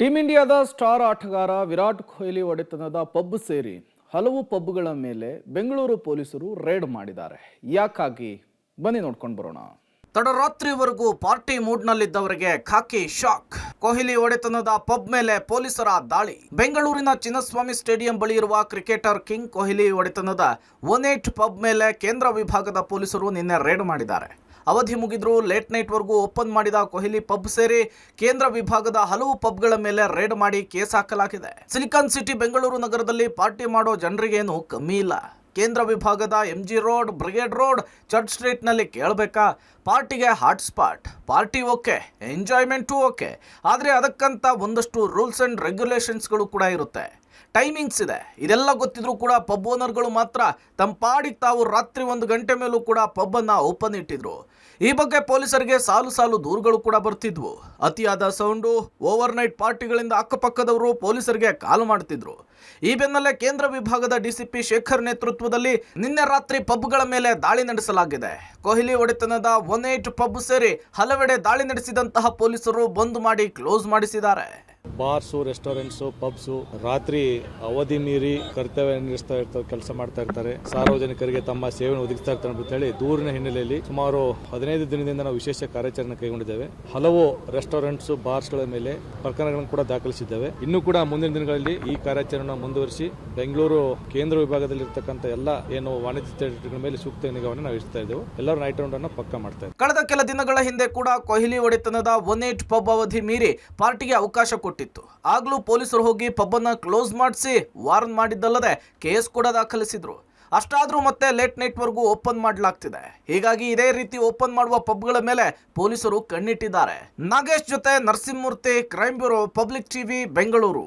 Team ಇಂಡಿಯಾದ star ಆಟಗಾರ ವಿರಾಟ್ ಕೊಹ್ಲಿ ಒಡೆತನದ ಪಬ್ ಸೇರಿ ಹಲವು ಪಬ್ಗಳ ಮೇಲೆ ಬೆಂಗಳೂರು ಪೊಲೀಸರು ರೇಡ್ ಮಾಡಿದ್ದಾರೆ. ಯಾಕಾಗಿ ಬನ್ನಿ ನೋಡ್ಕೊಂಡು ಬರೋಣ. ತಡರಾತ್ರಿವರೆಗೂ ಪಾರ್ಟಿ ಮೂಡ್ನಲ್ಲಿದ್ದವರಿಗೆ ಖಾಕಿ ಶಾಕ್. ಕೊಹ್ಲಿ ಒಡೆತನದ ಪಬ್ ಮೇಲೆ ಪೊಲೀಸರ ದಾಳಿ. ಬೆಂಗಳೂರಿನ ಚಿನ್ನಸ್ವಾಮಿ ಸ್ಟೇಡಿಯಂ ಬಳಿ ಇರುವ ಕ್ರಿಕೆಟರ್ ಕಿಂಗ್ ಕೊಹ್ಲಿ ಒಡೆತನದ 18 ಪಬ್ ಮೇಲೆ ಕೇಂದ್ರ ವಿಭಾಗದ ಪೊಲೀಸರು ನಿನ್ನೆ ರೇಡ್ ಮಾಡಿದ್ದಾರೆ. ಅವಧಿ ಮುಗಿದ್ರೂ ಲೇಟ್ ನೈಟ್ವರೆಗೂ ಓಪನ್ ಮಾಡಿದ ಕೊಹ್ಲಿ ಪಬ್ ಸೇರಿ ಕೇಂದ್ರ ವಿಭಾಗದ ಹಲವು ಪಬ್ಗಳ ಮೇಲೆ ರೇಡ್ ಮಾಡಿ ಕೇಸ್ ಹಾಕಲಾಗಿದೆ. ಸಿಲಿಕಾನ್ ಸಿಟಿ ಬೆಂಗಳೂರು ನಗರದಲ್ಲಿ ಪಾರ್ಟಿ ಮಾಡೋ ಜನರಿಗೇನು ಕಮ್ಮಿ ಇಲ್ಲ. ಕೇಂದ್ರ ವಿಭಾಗದ MG road, brigade road, church ಸ್ಟ್ರೀಟ್ನಲ್ಲಿ ಕೇಳಬೇಕಾ? ಪಾರ್ಟಿಗೆ hot spot, party okay, enjoyment okay, ಆದರೆ ಅದಕ್ಕಂತ ಒಂದಷ್ಟು ರೂಲ್ಸ್ ಆ್ಯಂಡ್ ರೆಗ್ಯುಲೇಷನ್ಸ್ಗಳು ಕೂಡ ಇರುತ್ತೆ, ಟೈಮಿಂಗ್ಸ್ ಇದೆ. ಇದೆಲ್ಲ ಗೊತ್ತಿದ್ರೂ ಕೂಡ ಪಬ್ ಓನರ್ಗಳು ಮಾತ್ರ ತಮ್ಮ ಪಾಡಿಗೆ ತಾವು ರಾತ್ರಿ 1 ಗಂಟೆ ಮೇಲೂ ಕೂಡ ಪಬ್ಬನ್ನು ಓಪನ್ ಇಟ್ಟಿದ್ರು. ಈ ಬಗ್ಗೆ ಪೊಲೀಸರಿಗೆ ಸಾಲು ಸಾಲು ದೂರುಗಳು ಕೂಡ ಬರ್ತಿದ್ವು. ಅತಿಯಾದ ಸೌಂಡು, ಓವರ್ ನೈಟ್ ಪಾರ್ಟಿಗಳಿಂದ ಅಕ್ಕಪಕ್ಕದವರು ಪೊಲೀಸರಿಗೆ ಕಾಲ್ ಮಾಡ್ತಿದ್ರು. ಈ ಬೆನ್ನಲ್ಲೇ ಕೇಂದ್ರ ವಿಭಾಗದ DCP ಶೇಖರ್ ನೇತೃತ್ವದಲ್ಲಿ ನಿನ್ನೆ ರಾತ್ರಿ ಪಬ್ಗಳ ಮೇಲೆ ದಾಳಿ ನಡೆಸಲಾಗಿದೆ. ಕೊಹ್ಲಿ ಒಡೆತನದ 18 ಪಬ್ ಸೇರಿ ಹಲವೆಡೆ ದಾಳಿ ನಡೆಸಿದಂತಹ ಪೊಲೀಸರು ಬಂದ್ ಮಾಡಿ ಕ್ಲೋಸ್ ಮಾಡಿಸಿದ್ದಾರೆ. ಬಾರ್ಸು, ರೆಸ್ಟೋರೆಂಟ್ಸು, ಪಬ್ಸು ರಾತ್ರಿ ಅವಧಿ ಮೀರಿ ಕರ್ತವ್ಯ ನಿರ್ವಹಿಸ್ತಾ ಇರ್ತಾರೆ, ಕೆಲಸ ಮಾಡ್ತಾ ಇರ್ತಾರೆ, ಸಾರ್ವಜನಿಕರಿಗೆ ತಮ್ಮ ಸೇವೆಯನ್ನು ಒದಗಿಸ್ತಾ ಇರ್ತಾರೆ ಅಂತ ಹೇಳಿ ದೂರಿನ ಹಿನ್ನೆಲೆಯಲ್ಲಿ ಸುಮಾರು 15 ದಿನದಿಂದ ನಾವು ವಿಶೇಷ ಕಾರ್ಯಾಚರಣೆ ಕೈಗೊಂಡಿದ್ದೇವೆ. ಹಲವು ರೆಸ್ಟೋರೆಂಟ್ಸು, ಬಾರ್ಸ್ಗಳ ಮೇಲೆ ಪ್ರಕರಣಗಳನ್ನು ಕೂಡ ದಾಖಲಿಸಿದ್ದೇವೆ. ಇನ್ನೂ ಕೂಡ ಮುಂದಿನ ದಿನಗಳಲ್ಲಿ ಈ ಕಾರ್ಯಾಚರಣೆ ಮುಂದುವರಿಸಿ ಬೆಂಗಳೂರು ಕೇಂದ್ರ ವಿಭಾಗದಲ್ಲಿರ್ತಕ್ಕಂಥ ಎಲ್ಲ ಏನು ವಾಣಿಜ್ಯ ಥಿಯೇಟರ್ಗಳ ಮೇಲೆ ಸೂಕ್ತ ನಿಗಾವನ್ನು ನಾವು ಇಡ್ತಾ ಇದ್ದೇವೆ. ಎಲ್ಲರೂ ನೈಟ್ ರೌಂಡ್ ಅನ್ನು ಪಕ್ಕ ಮಾಡ್ತಾ ಇದ್ದೇವೆ. ಕಳೆದ ಕೆಲ ದಿನಗಳ ಹಿಂದೆ ಕೂಡ ಕೊಹ್ಲಿ ಒಡೆತನದ 18 ಪಬ್ ಅವಧಿ ಮೀರಿ ಪಾರ್ಟಿಗೆ ಅವಕಾಶ ಕೊಟ್ಟಿತ್ತು. ಆಗ್ಲೂ ಪೊಲೀಸರು ಹೋಗಿ ಪಬ್ ಅನ್ನ ಕ್ಲೋಸ್ ಮಾಡಿಸಿ ವಾರ್ನ್ ಮಾಡಿದ್ದಲ್ಲದೆ ಕೇಸ್ ಕೂಡ ದಾಖಲಿಸಿದ್ರು. ಅಷ್ಟಾದ್ರೂ ಮತ್ತೆ ಲೇಟ್ ನೈಟ್ ವರೆಗೂ ಓಪನ್ ಮಾಡಲಾಗ್ತಿದೆ. ಹೀಗಾಗಿ ಇದೇ ರೀತಿ ಓಪನ್ ಮಾಡುವ ಪಬ್ಗಳ ಮೇಲೆ ಪೊಲೀಸರು ಕಣ್ಣಿಟ್ಟಿದ್ದಾರೆ. ನಾಗೇಶ್ ಜೊತೆ Narasimhamurthy, crime bureau, public TV, Bengaluru.